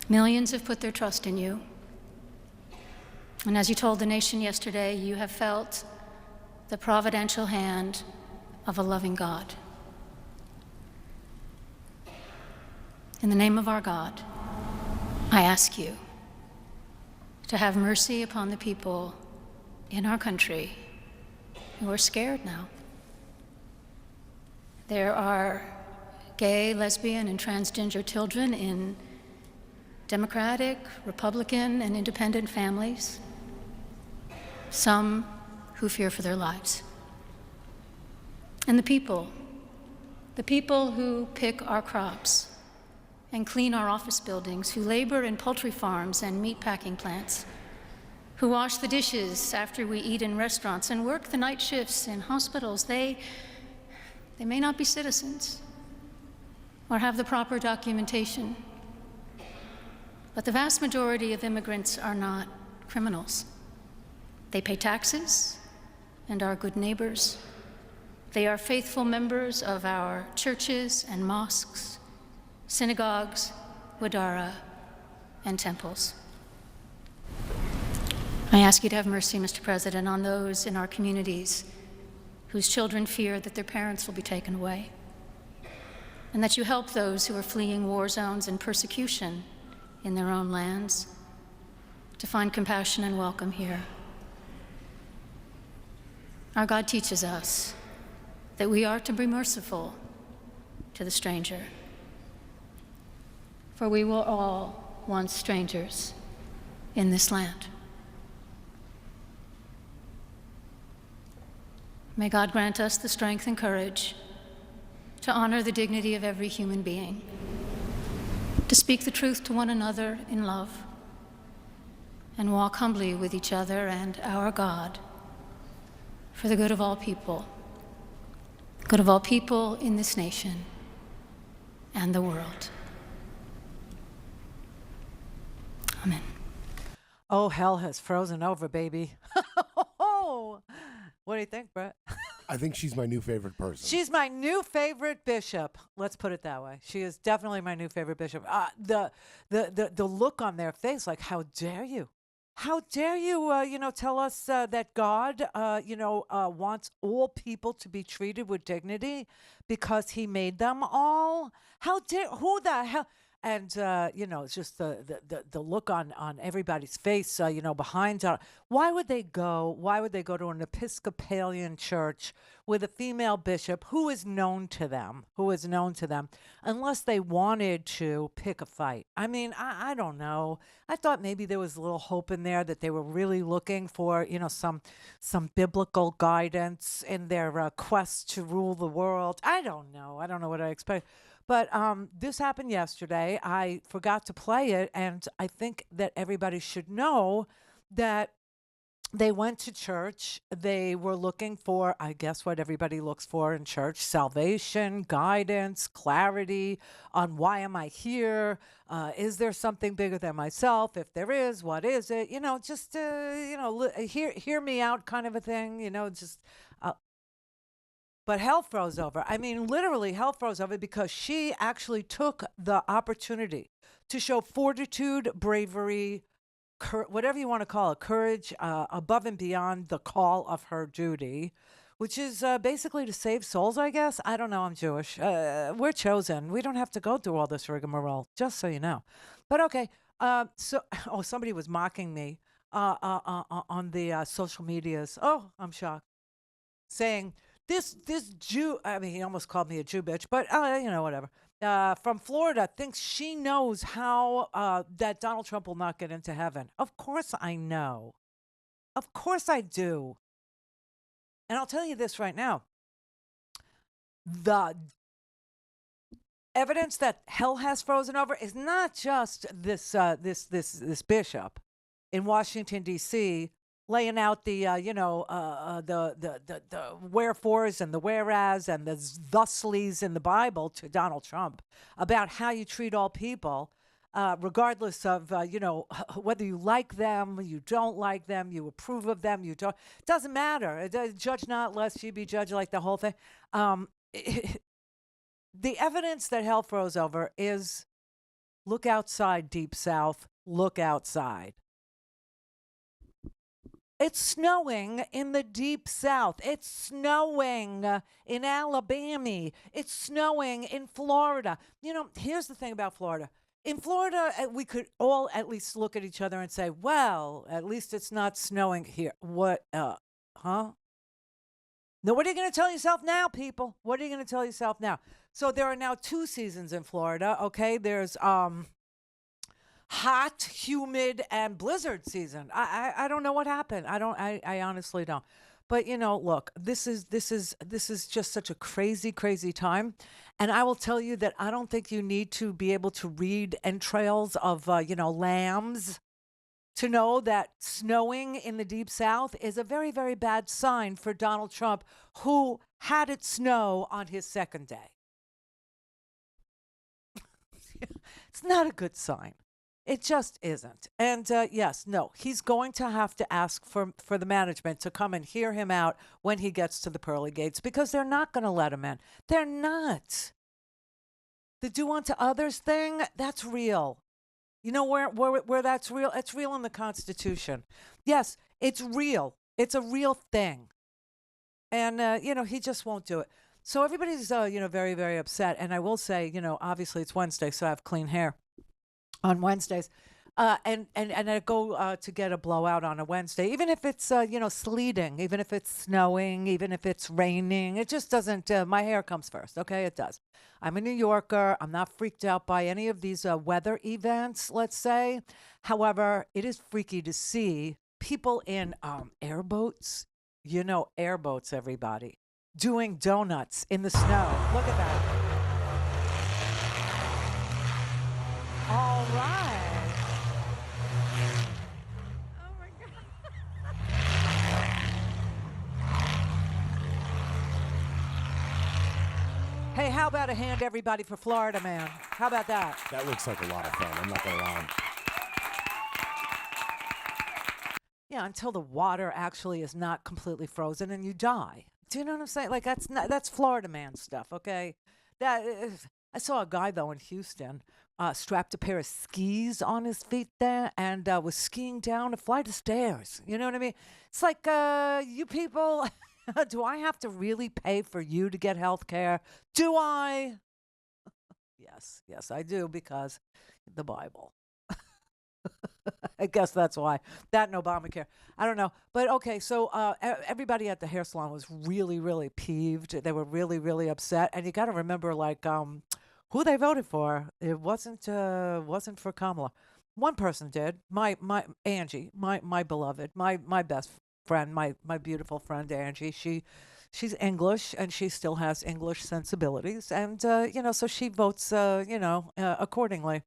Millions have put their trust in you. And as you told the nation yesterday, you have felt the providential hand of a loving God. In the name of our God, I ask you to have mercy upon the people in our country who are scared now. There are gay, lesbian, and transgender children in Democratic, Republican, and independent families, some who fear for their lives. And the people who pick our crops and clean our office buildings, who labor in poultry farms and meat packing plants, who wash the dishes after we eat in restaurants and work the night shifts in hospitals, they may not be citizens or have the proper documentation, but the vast majority of immigrants are not criminals. They pay taxes and are good neighbors. They are faithful members of our churches and mosques, synagogues, wadara, and temples. I ask you to have mercy, Mr. President, on those in our communities whose children fear that their parents will be taken away, and that you help those who are fleeing war zones and persecution in their own lands to find compassion and welcome here. Our God teaches us that we are to be merciful to the stranger, for we were all once strangers in this land. May God grant us the strength and courage to honor the dignity of every human being, to speak the truth to one another in love, and walk humbly with each other and our God for the good of all people in this nation and the world. Amen. Oh, hell has frozen over, baby. What do you think, Brett? I think she's my new favorite person. She's my new favorite bishop. Let's put it that way. She is definitely my new favorite bishop. The look on their face, like, how dare you? How dare you, tell us that God, wants all people to be treated with dignity because he made them all? How dare, who the hell? And, it's just the look on everybody's face, behind. Why would they go to an Episcopalian church with a female bishop who is known to them, unless they wanted to pick a fight? I mean, I don't know. I thought maybe there was a little hope in there that they were really looking for, some biblical guidance in their quest to rule the world. I don't know what I expect. But this happened yesterday. I forgot to play it, and I think that everybody should know that they went to church. They were looking for, I guess, what everybody looks for in church: salvation, guidance, clarity on why am I here? Is there something bigger than myself? If there is, what is it? Just hear me out, kind of a thing. But hell froze over. I mean, literally, hell froze over because she actually took the opportunity to show fortitude, bravery, whatever you want to call it, courage, above and beyond the call of her duty, which is basically to save souls, I guess. I don't know. I'm Jewish. We're chosen. We don't have to go through all this rigmarole, just so you know. But okay. Somebody was mocking me on the social medias. Oh, I'm shocked. Saying, this Jew, I mean, he almost called me a Jew bitch, but, whatever, from Florida thinks she knows how that Donald Trump will not get into heaven. Of course I know. Of course I do. And I'll tell you this right now. The evidence that hell has frozen over is not just this bishop in Washington, D.C., laying out the wherefores and the whereas and the thuslies in the Bible to Donald Trump about how you treat all people, regardless of, whether you like them, you don't like them, you approve of them, you don't. It doesn't matter. Judge not lest ye be judged, like the whole thing. The evidence that hell froze over is Look outside, Deep South. Look outside. It's snowing in the Deep South. It's snowing in Alabama. It's snowing in Florida. Here's the thing about Florida. In Florida, we could all at least look at each other and say, well, at least it's not snowing here. What, huh? No, what are you going to tell yourself now, people? What are you going to tell yourself now? So there are now 2 seasons in Florida, okay? There's hot, humid, and blizzard season. I don't know what happened. I honestly don't. But look, this is just such a crazy, crazy time. And I will tell you that I don't think you need to be able to read entrails of lambs to know that snowing in the Deep South is a very, very bad sign for Donald Trump, who had it snow on his second day. It's not a good sign. It just isn't. And yes, no, he's going to have to ask for the management to come and hear him out when he gets to the pearly gates, because they're not going to let him in. They're not. The do unto others thing, that's real. You know where that's real? It's real in the Constitution. Yes, it's real. It's a real thing. And, he just won't do it. So everybody's, very, very upset. And I will say, obviously it's Wednesday, so I have clean hair on Wednesdays. And I go to get a blowout on a Wednesday, even if it's, sleeting, even if it's snowing, even if it's raining. It just doesn't, my hair comes first. Okay, it does. I'm a New Yorker. I'm not freaked out by any of these weather events, let's say. However, it is freaky to see people in airboats, airboats, everybody, doing donuts in the snow. Look at that. All right. Hey, how about a hand, everybody, for Florida, man? How about that? That looks like a lot of fun. I'm not going to lie. Yeah, until the water actually is not completely frozen and you die. Do you know what I'm saying? Like, that's Florida man stuff, okay? I saw a guy, though, in Houston, strapped a pair of skis on his feet there and was skiing down a flight of stairs. You know what I mean? It's like, you people... Do I have to really pay for you to get health care? Do I? Yes, I do, because the Bible. I guess that's why. That and Obamacare. I don't know. But okay, so everybody at the hair salon was really, really peeved. They were really, really upset. And you got to remember, who they voted for. It wasn't for Kamala. One person did. My Angie, my beloved, my best friend, my beautiful friend Angie. She's English and she still has English sensibilities, and so she votes accordingly.